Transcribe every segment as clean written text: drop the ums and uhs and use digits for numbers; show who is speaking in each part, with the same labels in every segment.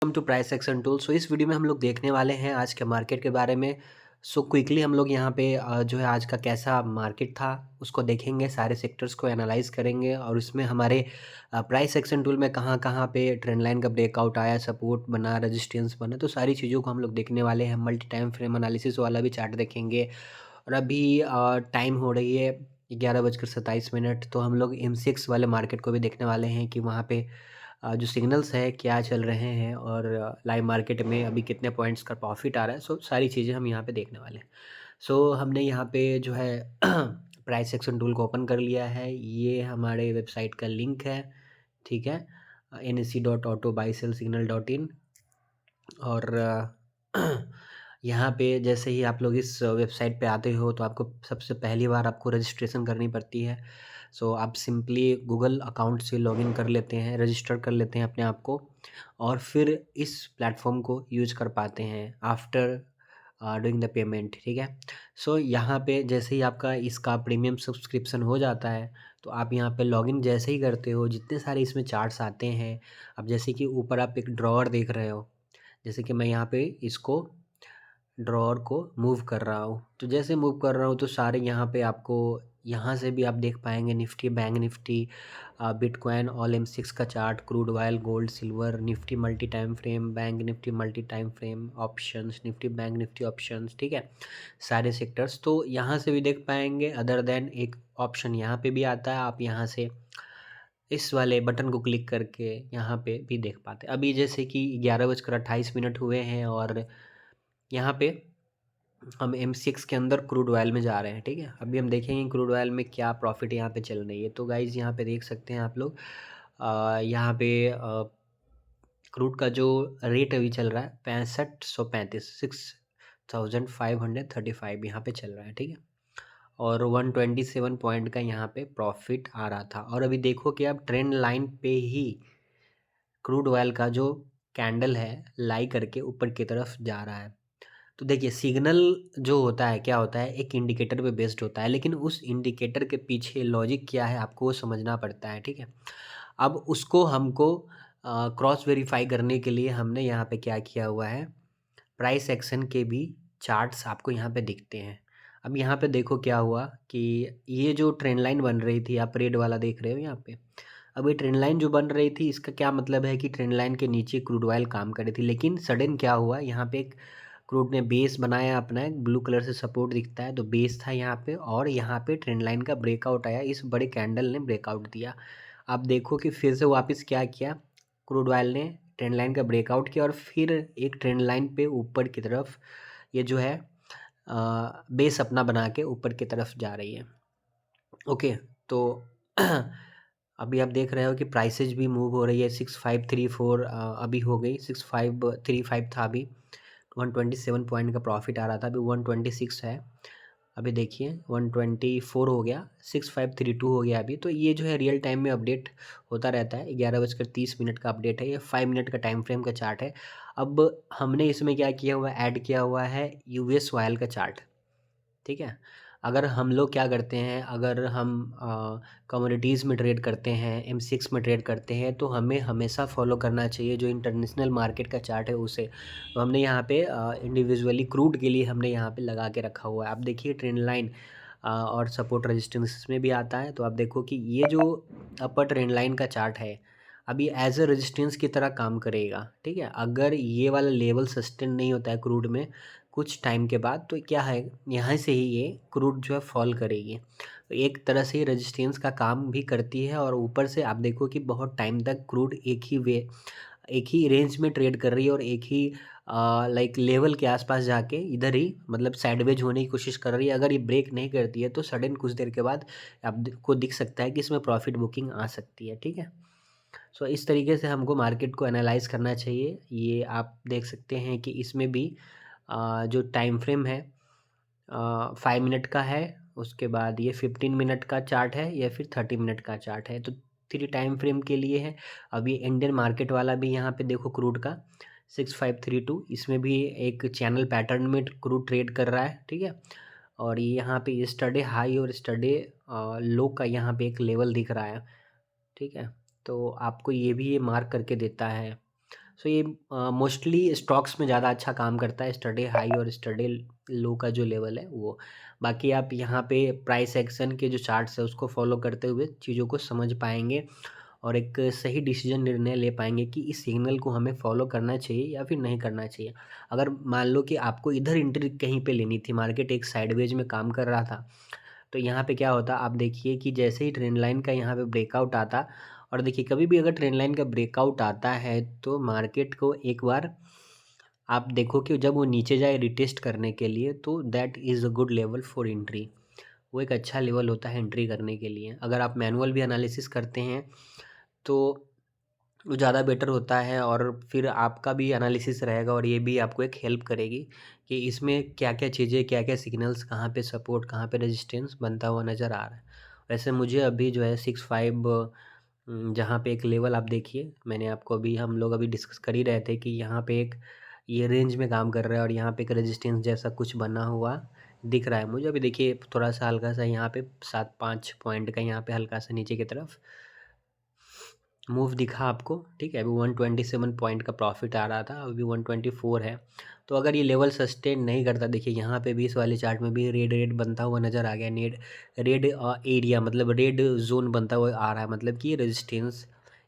Speaker 1: Welcome to price action tool. So इस video में हम लोग देखने वाले हैं आज के मार्केट के बारे में। सो क्विकली हम लोग यहाँ पे जो है आज का कैसा मार्केट था उसको देखेंगे, सारे सेक्टर्स को एनालाइज करेंगे और उसमें हमारे प्राइस एक्शन टूल में कहाँ कहाँ पे ट्रेंड लाइन का ब्रेकआउट आया, सपोर्ट बना, रेजिस्टेंस बना, तो सारी चीज़ों को हम लोग देखने वाले हैं। मल्टी टाइम फ्रेम एनालिसिस वाला भी चार्ट देखेंगे। और अभी टाइम हो रही है 11:27, तो हम लोग M6 वाले मार्केट को भी देखने वाले हैं कि वहाँ पे जो सिग्नल्स है क्या चल रहे हैं और लाइव मार्केट में अभी कितने पॉइंट्स का प्रॉफिट आ रहा है। सो सारी चीज़ें हम यहाँ पे देखने वाले हैं। सो हमने यहाँ पे जो है प्राइस एक्शन टूल को ओपन कर लिया है। ये हमारे वेबसाइट का लिंक है, ठीक है, nse.autobuysellsignal.in। और यहाँ पे जैसे ही आप लोग इस वेबसाइट पे आते हो तो आपको सबसे पहली बार आपको रजिस्ट्रेशन करनी पड़ती है। सो आप सिंपली गूगल अकाउंट से लॉगिन कर लेते हैं, रजिस्टर कर लेते हैं अपने आप को और फिर इस प्लेटफॉर्म को यूज कर पाते हैं आफ्टर डूइंग द पेमेंट, ठीक है। सो यहाँ पे जैसे ही आपका इसका प्रीमियम सब्सक्रिप्शन हो जाता है तो आप यहाँ पे लॉगिन जैसे ही करते हो, जितने सारे इसमें चार्ट्स आते हैं, अब जैसे कि ऊपर आप एक ड्रॉअर देख रहे हो, जैसे कि मैं यहाँ पे इसको ड्रॉअर को मूव कर रहा हूँ, तो जैसे मूव कर रहा हूँ तो सारे यहाँ पे आपको यहाँ से भी आप देख पाएंगे Nifty, bank Nifty, bitcoin, all M6 का chart, crude oil, gold, silver, Nifty multi time frame, bank Nifty multi time frame, options, Nifty bank Nifty options, ठीक है, सारे सेक्टर्स तो यहाँ से भी देख पाएंगे। अदर देन एक ऑप्शन यहाँ पे भी आता है, आप यहाँ से इस वाले बटन को क्लिक करके यहाँ पे भी देख पाते हैं। अभी जैसे कि 11:28 हुए हैं और यहाँ पे हम M6 के अंदर क्रूड ऑयल में जा रहे हैं, ठीक है। अभी हम देखेंगे क्रूड ऑयल में क्या प्रॉफिट यहाँ पे चल रही है। तो गाइज यहाँ पे देख सकते हैं आप लोग, यहाँ पे क्रूड का जो रेट अभी चल रहा है 6535, 6535 यहाँ पे चल रहा है, ठीक है। और 127 पॉइंट का यहाँ पे प्रॉफिट आ रहा था। और अभी देखो कि अब ट्रेंड लाइन पे ही क्रूड ऑयल का जो कैंडल है लाई करके ऊपर की तरफ जा रहा है। तो देखिए सिग्नल जो होता है क्या होता है, एक इंडिकेटर पे बेस्ड होता है, लेकिन उस इंडिकेटर के पीछे लॉजिक क्या है आपको वो समझना पड़ता है, ठीक है। अब उसको हमको क्रॉस वेरीफाई करने के लिए हमने यहाँ पे क्या किया हुआ है, प्राइस एक्शन के भी चार्ट्स आपको यहाँ पे दिखते हैं। अब यहाँ पे देखो क्या हुआ कि ये जो ट्रेंड लाइन बन रही थी, आप रेड वाला देख रहे हो यहाँ पे, अब ये ट्रेंड लाइन जो बन रही थी इसका क्या मतलब है कि ट्रेंड लाइन के नीचे क्रूड ऑयल काम कर रही थी। लेकिन सडन क्या हुआ, यहाँ पे एक क्रूड ने बेस बनाया अपना, एक ब्लू कलर से सपोर्ट दिखता है तो बेस था यहाँ पे, और यहाँ पे ट्रेंड लाइन का ब्रेकआउट आया, इस बड़े कैंडल ने ब्रेकआउट दिया। आप देखो कि फिर से वापस क्या किया, क्रूड ऑयल ने ट्रेंड लाइन का ब्रेकआउट किया और फिर एक ट्रेंड लाइन पे ऊपर की तरफ ये जो है बेस अपना बना के ऊपर की तरफ जा रही है। ओके, तो अभी आप देख रहे हो कि प्राइसेज भी मूव हो रही है। 6534 अभी हो गई, 6535 था अभी, 127 पॉइंट का प्रॉफिट आ रहा था, अभी 126 है। अभी देखिए 124 हो गया, 6532 हो गया अभी। तो ये जो है रियल टाइम में अपडेट होता रहता है। 11:30 का अपडेट है, ये 5 मिनट का टाइम फ्रेम का चार्ट है। अब हमने इसमें क्या किया हुआ है, ऐड किया हुआ है US ऑयल का चार्ट, ठीक है। अगर हम लोग क्या करते हैं, अगर हम कमोडिटीज़ में ट्रेड करते हैं, M6 में ट्रेड करते हैं, तो हमें हमेशा फॉलो करना चाहिए जो इंटरनेशनल मार्केट का चार्ट है उसे। तो हमने यहाँ पे इंडिविजुअली क्रूड के लिए हमने यहाँ पे लगा के रखा हुआ है। आप देखिए ट्रेंड लाइन और सपोर्ट रेजिस्टेंस में भी आता है। तो आप देखो कि ये जो अपर ट्रेंड लाइन का चार्ट है अभी एज अ रेजिस्टेंस की तरह काम करेगा, ठीक है। अगर ये वाला लेवल सस्टेन नहीं होता है क्रूड में कुछ टाइम के बाद, तो क्या है, यहाँ से ही ये क्रूड जो है फॉल करेगी। तो एक तरह से रेजिस्टेंस का काम भी करती है और ऊपर से आप देखो कि बहुत टाइम तक क्रूड एक ही रेंज में ट्रेड कर रही है और एक ही लाइक लेवल के आसपास जाके इधर ही मतलब साइडवेज होने की कोशिश कर रही है। अगर ये ब्रेक नहीं करती है तो सडन कुछ देर के बाद आपको दिख सकता है कि इसमें प्रॉफिट बुकिंग आ सकती है, ठीक है। सो इस तरीके से हमको मार्केट को एनालाइज करना चाहिए। ये आप देख सकते हैं कि इसमें भी जो टाइम फ्रेम है 5 मिनट का है, उसके बाद ये 15 मिनट का चार्ट है या फिर 30 मिनट का चार्ट है, तो 3 टाइम फ्रेम के लिए है। अभी इंडियन मार्केट वाला भी यहाँ पे देखो क्रूड का 6532, इसमें भी एक चैनल पैटर्न में क्रूड ट्रेड कर रहा है, ठीक है। और ये यहाँ पे यस्टरडे हाई और यस्टरडे लो का यहाँ पे एक लेवल दिख रहा है, ठीक है। तो आपको ये भी ये मार्क करके देता है। सो ये मोस्टली स्टॉक्स में ज़्यादा अच्छा काम करता है, स्टडी हाई और स्टडी लो का जो लेवल है वो। बाकी आप यहाँ पे प्राइस एक्शन के जो चार्ट्स है उसको फॉलो करते हुए चीज़ों को समझ पाएंगे और एक सही डिसीजन निर्णय ले पाएंगे कि इस सिग्नल को हमें फॉलो करना चाहिए या फिर नहीं करना चाहिए। अगर मान लो कि आपको इधर एंट्री कहीं पे लेनी थी, मार्केट एक साइडवेज में काम कर रहा था, तो यहाँ पे क्या होता, आप देखिए कि जैसे ही ट्रेंड लाइन का यहाँ पे ब्रेकआउट आता, और देखिए कभी भी अगर ट्रेंड लाइन का ब्रेकआउट आता है तो मार्केट को एक बार आप देखो कि जब वो नीचे जाए रिटेस्ट करने के लिए, तो that is a good level for entry. वो एक अच्छा लेवल होता है एंट्री करने के लिए। अगर आप मैनुअल भी एनालिसिस करते हैं तो वो ज़्यादा बेटर होता है, और फिर आपका भी एनालिसिस रहेगा और ये भी आपको एक हेल्प करेगी कि इसमें क्या-क्या चीज़ें, क्या-क्या सिग्नल्स, कहाँ पे सपोर्ट, कहाँ पे रेजिस्टेंस बनता हुआ नज़र आ रहा है। वैसे मुझे अभी जो है 65 जहाँ पे एक लेवल आप देखिए, मैंने आपको अभी, हम लोग अभी डिस्कस कर ही रहे थे कि यहाँ पे एक ये रेंज में काम कर रहा है और यहाँ पे एक रेजिस्टेंस जैसा कुछ बना हुआ दिख रहा है मुझे। अभी देखिए थोड़ा-सा हल्का-सा यहाँ पे 7-5 पॉइंट का यहाँ पे हल्का-सा नीचे की तरफ मूव दिखा आपको, ठीक है। अभी 127 पॉइंट का प्रॉफिट आ रहा था, अभी 124 है। तो अगर ये लेवल सस्टेन नहीं करता, देखिए यहाँ पे भी इस वाले चार्ट में भी रेड रेड बनता हुआ नज़र आ गया। रेड एरिया मतलब रेड जोन बनता हुआ आ रहा है, मतलब कि रेजिस्टेंस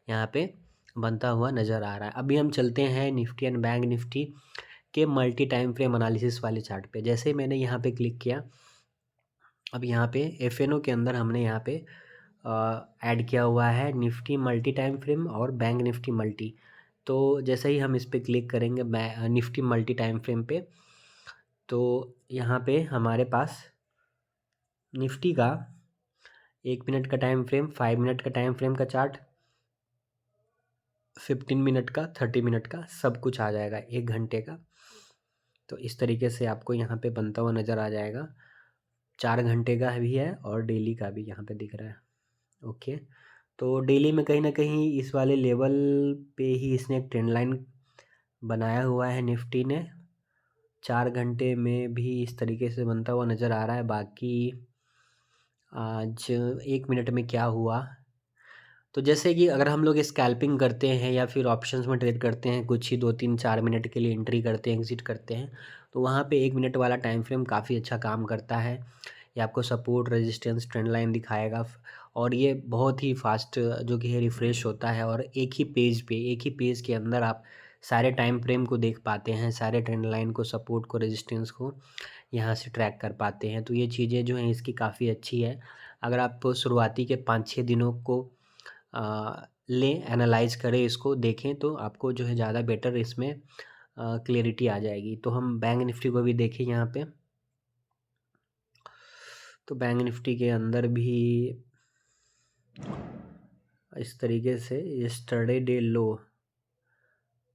Speaker 1: यहाँ पे बनता हुआ नज़र आ रहा है। अभी हम चलते हैं निफ्टी एंड बैंक निफ्टी के मल्टी टाइम फ्रेम एनालिसिस वाले चार्ट पे। जैसे ही मैंने यहाँ पे क्लिक किया, अब यहाँ पे एफएनओ के अंदर हमने यहाँ पे ऐड किया हुआ है निफ्टी मल्टी टाइम फ्रेम और बैंक निफ्टी मल्टी। तो जैसे ही हम इस पे क्लिक करेंगे निफ्टी मल्टी टाइम फ्रेम पे, तो यहाँ पे हमारे पास निफ्टी का 1 मिनट का टाइम फ्रेम, 5 मिनट का टाइम फ्रेम का चार्ट, 15 मिनट का, 30 मिनट का, सब कुछ आ जाएगा, 1 घंटे का। तो इस तरीके से आपको यहाँ पे बनता हुआ नज़र आ जाएगा। 4 घंटे का भी है और डेली का भी यहाँ पे दिख रहा है। ओके, तो डेली में कहीं ना कहीं इस वाले लेवल पे ही इसने एक ट्रेंड लाइन बनाया हुआ है निफ्टी ने। 4 घंटे में भी इस तरीके से बनता हुआ नज़र आ रहा है। बाकी आज 1 मिनट में क्या हुआ, तो जैसे कि अगर हम लोग स्कैल्पिंग करते हैं या फिर ऑप्शंस में ट्रेड करते हैं, कुछ ही 2-3-4 मिनट के लिए एंट्री करते हैं, एग्जिट करते हैं, तो वहाँ पे 1 मिनट वाला टाइम फ्रेम काफ़ी अच्छा काम करता है। ये आपको सपोर्ट, रेजिस्टेंस, ट्रेंड लाइन दिखाएगा और ये बहुत ही फास्ट जो कि है रिफ़्रेश होता है, और एक ही पेज के अंदर आप सारे टाइम फ्रेम को देख पाते हैं, सारे ट्रेंड लाइन को, सपोर्ट को, रेजिस्टेंस को यहाँ से ट्रैक कर पाते हैं। तो ये चीज़ें जो हैं इसकी काफ़ी अच्छी है। अगर आप शुरुआती के 5-6 दिनों को लें, एनालाइज़ करें, इसको देखें, तो आपको जो है ज़्यादा बेटर इसमें क्लैरिटी आ जाएगी। तो हम बैंक निफ्टी को भी देखें यहाँ पे, तो बैंक निफ्टी के अंदर भी इस तरीके से यस्टरडे डे लो,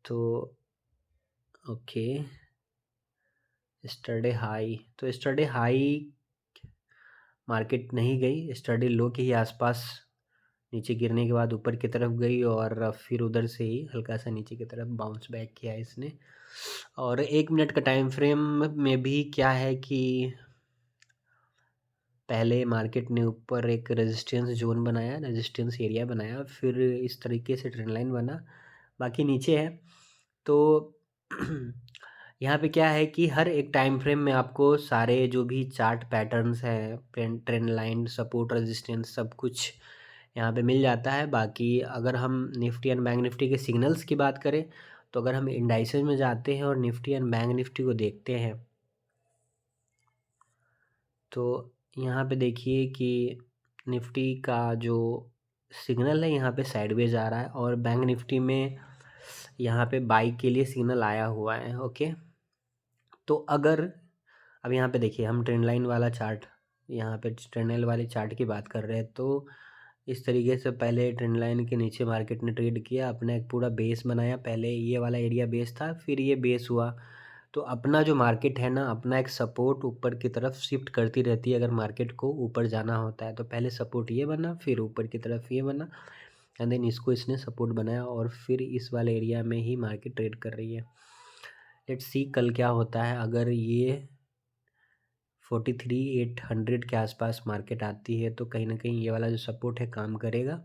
Speaker 1: तो ओके, यस्टरडे हाई, तो यस्टरडे हाई मार्केट नहीं गई, यस्टरडे लो के ही आसपास नीचे गिरने के बाद ऊपर की तरफ गई और फिर उधर से ही हल्का सा नीचे की तरफ बाउंस बैक किया इसने। और 1 मिनट का टाइम फ्रेम में भी क्या है कि पहले मार्केट ने ऊपर एक रेजिस्टेंस जोन बनाया, रेजिस्टेंस एरिया बनाया, फिर इस तरीके से ट्रेंड लाइन बना, बाकी नीचे है। तो यहाँ पे क्या है कि हर एक टाइम फ्रेम में आपको सारे जो भी चार्ट पैटर्न्स हैं, ट्रेंड लाइन, सपोर्ट, रेजिस्टेंस, सब कुछ यहाँ पे मिल जाता है। बाकी अगर हम निफ्टी एंड बैंक निफ्टी के सिग्नल्स की बात करें, तो अगर हम इंडाइसेस में जाते हैं और निफ्टी एंड बैंक निफ्टी को देखते हैं, तो यहाँ पे देखिए कि निफ्टी का जो सिग्नल है यहाँ पे साइडवेज आ रहा है और बैंक निफ्टी में यहाँ पे बाई के लिए सिग्नल आया हुआ है। ओके, तो अगर अब यहाँ पे देखिए हम ट्रेंड लाइन वाला चार्ट, यहाँ पे ट्रेंड लाइन वाले चार्ट की बात कर रहे हैं, तो इस तरीके से पहले ट्रेंड लाइन के नीचे मार्केट ने ट्रेड किया, अपना एक पूरा बेस बनाया। पहले ये वाला एरिया बेस था, फिर ये बेस हुआ। तो अपना जो मार्केट है ना, अपना एक सपोर्ट ऊपर की तरफ शिफ्ट करती रहती है। अगर मार्केट को ऊपर जाना होता है तो पहले सपोर्ट ये बना, फिर ऊपर की तरफ ये बना, एंड देन इसको इसने सपोर्ट बनाया और फिर इस वाले एरिया में ही मार्केट ट्रेड कर रही है। लेट्स सी कल क्या होता है। अगर ये 43,800 के आसपास मार्केट आती है तो कहीं ना कहीं ये वाला जो सपोर्ट है काम करेगा।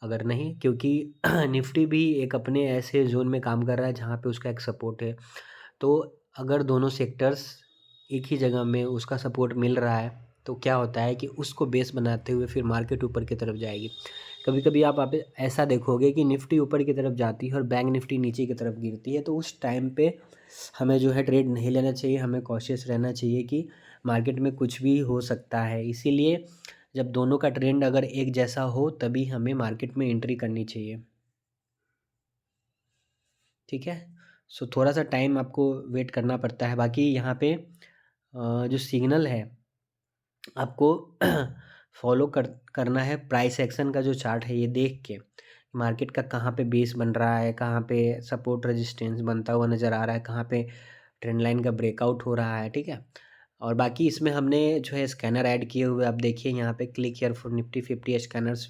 Speaker 1: अगर नहीं, क्योंकि निफ्टी भी एक अपने ऐसे जोन में काम कर रहा है जहाँ पे उसका एक सपोर्ट है। तो अगर दोनों सेक्टर्स एक ही जगह में उसका सपोर्ट मिल रहा है तो क्या होता है कि उसको बेस बनाते हुए फिर मार्केट ऊपर की तरफ जाएगी। कभी कभी आप ऐसा देखोगे कि निफ्टी ऊपर की तरफ जाती है और बैंक निफ्टी नीचे की तरफ गिरती है, तो उस टाइम पे हमें जो है ट्रेड नहीं लेना चाहिए, हमें कॉशियस रहना चाहिए कि मार्केट में कुछ भी हो सकता है। इसीलिए जब दोनों का ट्रेंड अगर एक जैसा हो तभी हमें मार्केट में एंट्री करनी चाहिए। ठीक है, सो थोड़ा सा टाइम आपको वेट करना पड़ता है। बाकी यहाँ पे जो सिग्नल है आपको फॉलो करना है। प्राइस एक्शन का जो चार्ट है ये देख के मार्केट का कहाँ पे बेस बन रहा है, कहाँ पे सपोर्ट रेजिस्टेंस बनता हुआ नज़र आ रहा है, कहाँ पे ट्रेंड लाइन का ब्रेकआउट हो रहा है। ठीक है, और बाकी इसमें हमने जो है स्कैनर ऐड किए हुए, आप देखिए यहाँ पे click here for Nifty 50 scanners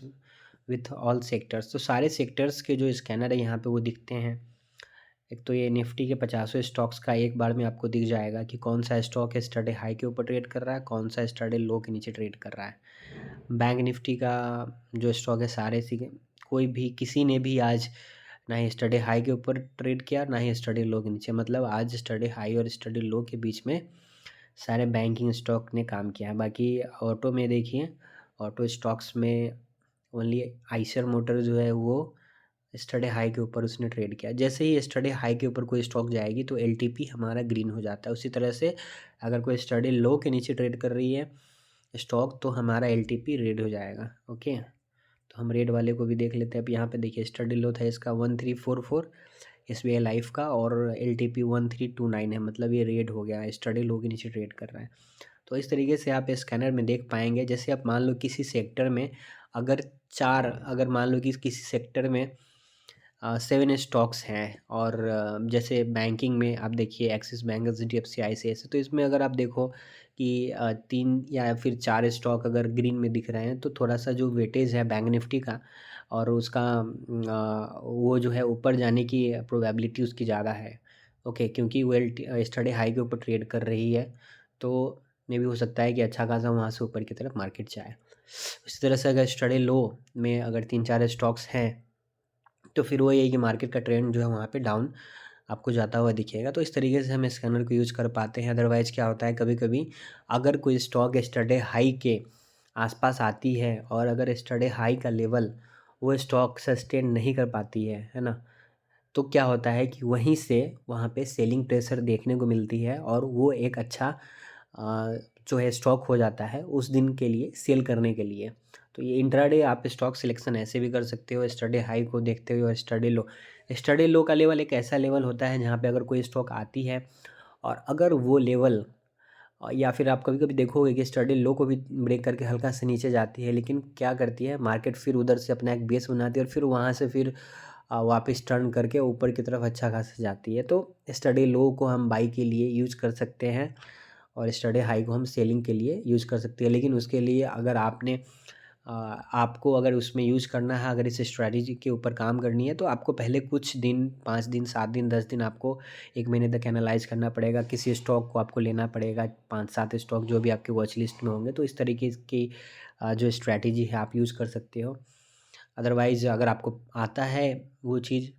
Speaker 1: with all sectors. तो सारे सेक्टर्स के जो स्कैनर है यहाँ पे वो दिखते हैं। एक तो ये निफ्टी के 50 स्टॉक्स का एक बार में आपको दिख जाएगा कि कौन सा स्टॉक स्टरडे हाई के ऊपर ट्रेड कर रहा है, कौन सा स्टरडे लो के नीचे ट्रेड कर रहा है। बैंक निफ्टी का जो स्टॉक है सारे सी कोई भी किसी ने भी आज ना ही स्टरडे हाई के ऊपर ट्रेड किया ना ही स्टरडे लो के नीचे, मतलब आज स्टरडे हाई और स्टरडे लो के बीच में सारे बैंकिंग स्टॉक ने काम किया है। बाकी ऑटो में देखिए, ऑटो स्टॉक्स में ओनली आइशर मोटर जो है वो स्टरडे हाई के ऊपर उसने ट्रेड किया। जैसे ही स्टरडे हाई के ऊपर कोई स्टॉक जाएगी तो एलटीपी हमारा ग्रीन हो जाता है। उसी तरह से अगर कोई स्टरडे लो के नीचे ट्रेड कर रही है स्टॉक तो हमारा एलटीपी रेड हो जाएगा। ओके, तो हम रेड वाले को भी देख लेते हैं। अब यहाँ पे देखिए स्टडी लो था इसका 1344 SBI लाइफ का, और LTP 1329 है, मतलब ये रेड हो गया, स्टडी लो के नीचे ट्रेड कर रहा है। तो इस तरीके से आप स्कैनर में देख पाएंगे। जैसे आप मान लो किसी सेक्टर में अगर मान लो कि किसी सेक्टर में 7 स्टॉक्स हैं, और जैसे बैंकिंग में आप देखिए एक्सिस बैंक, HDFC, ICICI, तो इसमें अगर आप देखो कि 3 या फिर 4 स्टॉक अगर ग्रीन में दिख रहे हैं तो थोड़ा सा जो वेटेज है बैंक निफ्टी का और उसका वो जो है ऊपर जाने की प्रोबेबिलिटी उसकी ज़्यादा है। ओके, क्योंकि वो स्टडी हाई के ऊपर ट्रेड कर रही है तो मे भी हो सकता है कि अच्छा खासा वहाँ से ऊपर की तरफ मार्केट जाए। इसी तरह से अगर स्टडी लो में अगर 3-4 स्टॉक्स हैं तो फिर वही है कि मार्केट का ट्रेंड जो है वहाँ पे डाउन आपको जाता हुआ दिखेगा। तो इस तरीके से हम स्कैनर को यूज़ कर पाते हैं। अदरवाइज़ क्या होता है, कभी कभी अगर कोई स्टॉक स्टरडे हाई के आसपास आती है और अगर स्टरडे हाई का लेवल वो स्टॉक सस्टेन नहीं कर पाती है ना, तो क्या होता है कि वहीं से वहाँ पे सेलिंग प्रेशर देखने को मिलती है और वो एक अच्छा जो है स्टॉक हो जाता है उस दिन के लिए सेल करने के लिए। तो ये इंट्राडे आप स्टॉक सिलेक्शन ऐसे भी कर सकते हो, स्टरडे हाई को देखते हुए और स्टरडे लो का लेवल एक ऐसा लेवल होता है जहाँ पे अगर कोई स्टॉक आती है और अगर वो लेवल या फिर आप कभी कभी देखोगे कि स्टडी लो को भी ब्रेक करके हल्का से नीचे जाती है, लेकिन क्या करती है मार्केट फिर उधर से अपना एक बेस बनाती है और फिर वहाँ से फिर वापस टर्न करके ऊपर की तरफ अच्छा खासा जाती है। तो स्टडी लो को हम बाई के लिए यूज कर सकते हैं और स्टडी हाई को हम सेलिंग के लिए यूज कर सकते हैं। लेकिन उसके लिए अगर आपको अगर उसमें यूज़ करना है, अगर इस स्ट्रैटेजी के ऊपर काम करनी है तो आपको पहले कुछ दिन, 5 दिन, 7 दिन, 10 दिन, आपको 1 महीने तक एनालाइज़ करना पड़ेगा। किसी स्टॉक को आपको लेना पड़ेगा, 5-7 स्टॉक जो भी आपके वॉच लिस्ट में होंगे। तो इस तरीके की जो स्ट्रैटेजी है आप यूज़ कर सकते हो। अदरवाइज़ अगर आपको आता है वो चीज़,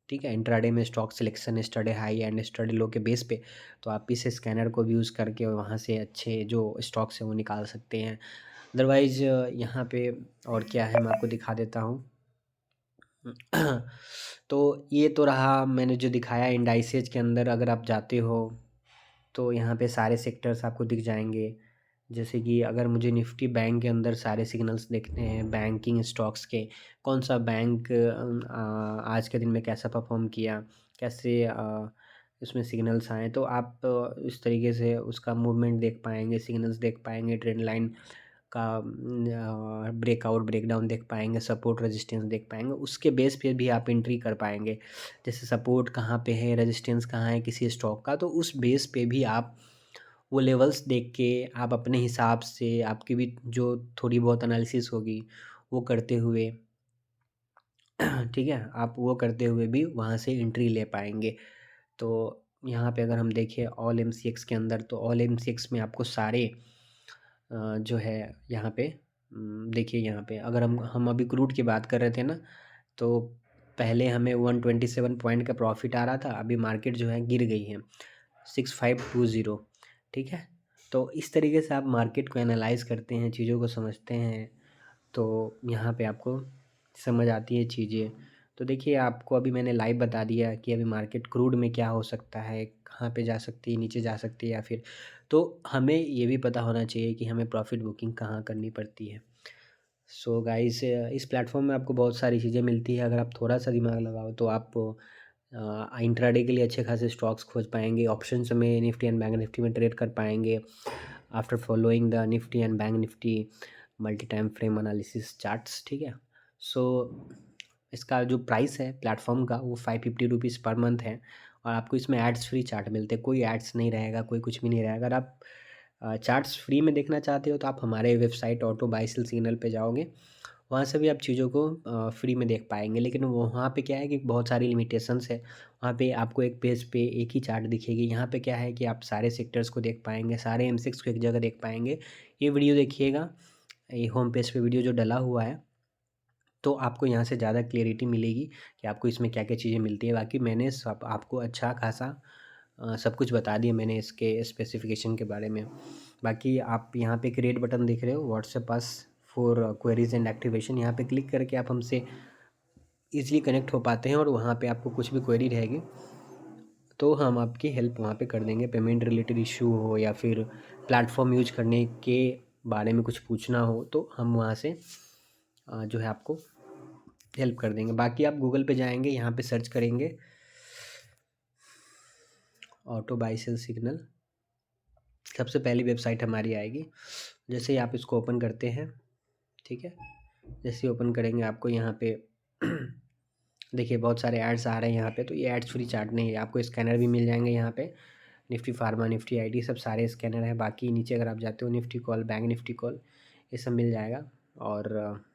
Speaker 1: ठीक है, इंट्राडे में stock selection study high and study low के बेस पे, तो आप इस स्कैनर को भी यूज़ करके वहाँ से अच्छे जो स्टॉक्स हैं वो निकाल सकते हैं। अदरवाइज़ यहाँ पे और क्या है मैं आपको दिखा देता हूँ। तो ये तो रहा मैंने जो दिखाया इंडाइसेज के अंदर। अगर आप जाते हो तो यहाँ पे सारे सेक्टर्स आपको दिख जाएंगे। जैसे कि अगर मुझे निफ्टी बैंक के अंदर सारे सिग्नल्स देखने हैं बैंकिंग स्टॉक्स के, कौन सा बैंक आज के दिन में कैसा परफॉर्म किया, कैसे उसमें सिग्नल्स आए, तो आप इस तरीके से उसका मूवमेंट देख पाएंगे, सिग्नल्स देख पाएंगे, ट्रेंड लाइन का ब्रेकआउट ब्रेकडाउन देख पाएंगे, सपोर्ट रेजिस्टेंस देख पाएंगे। उसके बेस पे भी आप एंट्री कर पाएंगे। जैसे सपोर्ट कहाँ पे है, रेजिस्टेंस कहाँ है किसी स्टॉक का, तो उस बेस पे भी आप वो लेवल्स देख के आप अपने हिसाब से आपकी भी जो थोड़ी बहुत एनालिसिस होगी वो करते हुए ठीक है, आप वो करते हुए भी वहाँ से एंट्री ले पाएंगे। तो यहाँ पे अगर हम देखें ऑल MCX के अंदर, तो ऑल MCX में आपको सारे जो है यहाँ पे देखिए यहाँ पे अगर हम अभी क्रूड की बात कर रहे थे ना, तो पहले हमें 127 पॉइंट का प्रॉफिट आ रहा था, अभी मार्केट जो है गिर गई है 6520। ठीक है, तो इस तरीके से आप मार्केट को एनालाइज करते हैं, चीज़ों को समझते हैं, तो यहाँ पे आपको समझ आती है चीज़ें। तो देखिए आपको अभी मैंने लाइव बता दिया कि अभी मार्केट क्रूड में क्या हो सकता है, कहाँ पे जा सकती है, नीचे जा सकती है या फिर, तो हमें ये भी पता होना चाहिए कि हमें प्रॉफिट बुकिंग कहाँ करनी पड़ती है। सो गाइस इस प्लेटफॉर्म में आपको बहुत सारी चीज़ें मिलती है, अगर आप थोड़ा सा दिमाग लगाओ तो आप इंट्राडे के लिए अच्छे खासे स्टॉक्स खोज पाएंगे, ऑप्शंस में निफ्टी एंड बैंक निफ्टी में ट्रेड कर पाएंगे after following the Nifty and bank Nifty multi time frame analysis charts. ठीक है, सो इसका जो प्राइस है प्लेटफॉर्म का वो 550 रुपीज़ पर मंथ है, और आपको इसमें एड्स फ्री चार्ट मिलते हैं, कोई एड्स नहीं रहेगा, कोई कुछ भी नहीं रहेगा। अगर आप चार्ट्स फ्री में देखना चाहते हो तो आप हमारे website auto buy sell signal पे जाओगे, वहाँ से भी आप चीज़ों को फ्री में देख पाएंगे। लेकिन वहाँ पे क्या है कि बहुत सारी लिमिटेशंस है, वहाँ पे आपको एक पेज पे एक ही चार्ट दिखेगी। यहाँ पे क्या है कि आप सारे सेक्टर्स को देख पाएंगे, सारे एमसेक्स को एक जगह देख पाएंगे। ये वीडियो देखिएगा, ये होम पेज पे वीडियो जो डला हुआ है, तो आपको यहाँ से ज़्यादा क्लियरिटी मिलेगी कि आपको इसमें क्या क्या चीज़ें मिलती है। बाकी मैंने सब आपको अच्छा खासा सब कुछ बता दिया मैंने इसके स्पेसिफिकेशन के बारे में। बाकी आप यहाँ पे एक रेड बटन देख रहे हो, WhatsApp pass for queries and activation, यहाँ पे क्लिक करके आप हमसे ईजिली कनेक्ट हो पाते हैं, और वहाँ पे आपको कुछ भी क्वेरी रहेगी तो हम आपकी हेल्प वहाँ पे कर देंगे। पेमेंट रिलेटेड इशू हो या फिर प्लेटफॉर्म यूज करने के बारे में कुछ पूछना हो तो हम वहाँ से जो है आपको हेल्प कर देंगे। बाकी आप गूगल पे जाएंगे, यहाँ पे सर्च करेंगे ऑटो बाय सेल सिग्नल, सबसे पहली वेबसाइट हमारी आएगी। जैसे ही आप इसको ओपन करते हैं, ठीक है, जैसे ही ओपन करेंगे आपको यहाँ पे देखिए बहुत सारे एड्स आ रहे हैं यहाँ पे, तो ये एड्स फ्री चार्ट नहीं है, आपको स्कैनर भी मिल जाएंगे यहाँ पे, निफ्टी फार्मा, निफ्टी आईटी, सब सारे स्कैनर हैं। बाकी नीचे अगर आप जाते हो Nifty call, bank Nifty call, ये सब मिल जाएगा। और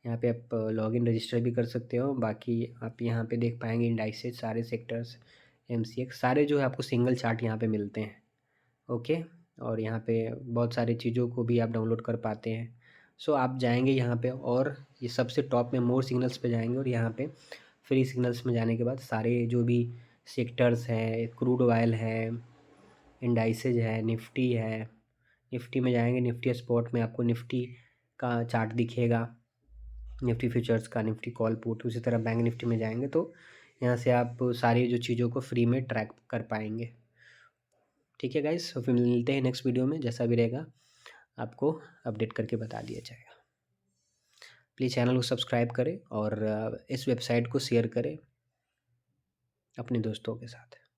Speaker 1: यहाँ पे आप लॉगिन रजिस्टर भी कर सकते हो। बाकी आप यहाँ पे देख पाएंगे इंडाइसेज, सारे सेक्टर्स, एमसीएक्स, सारे जो है आपको सिंगल चार्ट यहाँ पे मिलते हैं। ओके, और यहाँ पे बहुत सारी चीज़ों को भी आप डाउनलोड कर पाते हैं। सो आप जाएंगे यहाँ पे और ये सबसे टॉप में मोर सिग्नल्स पे जाएंगे, और यहाँ पे फ्री सिग्नल्स में जाने के बाद सारे जो भी सेक्टर्स हैं, क्रूड ऑयल है, इंडाइसेज है, निफ्टी है, निफ्टी में जाएंगे, निफ्टी स्पॉट में आपको निफ्टी का चार्ट दिखेगा, निफ्टी फ्यूचर्स का, निफ्टी कॉल पुट। उसी तरह बैंक निफ्टी में जाएंगे तो यहाँ से आप सारी जो चीज़ों को फ्री में ट्रैक कर पाएंगे। ठीक है गाइस, तो फिर मिलते हैं नेक्स्ट वीडियो में, जैसा भी रहेगा आपको अपडेट करके बता दिया जाएगा। प्लीज़ चैनल को सब्सक्राइब करें और इस वेबसाइट को शेयर करें अपने दोस्तों के साथ।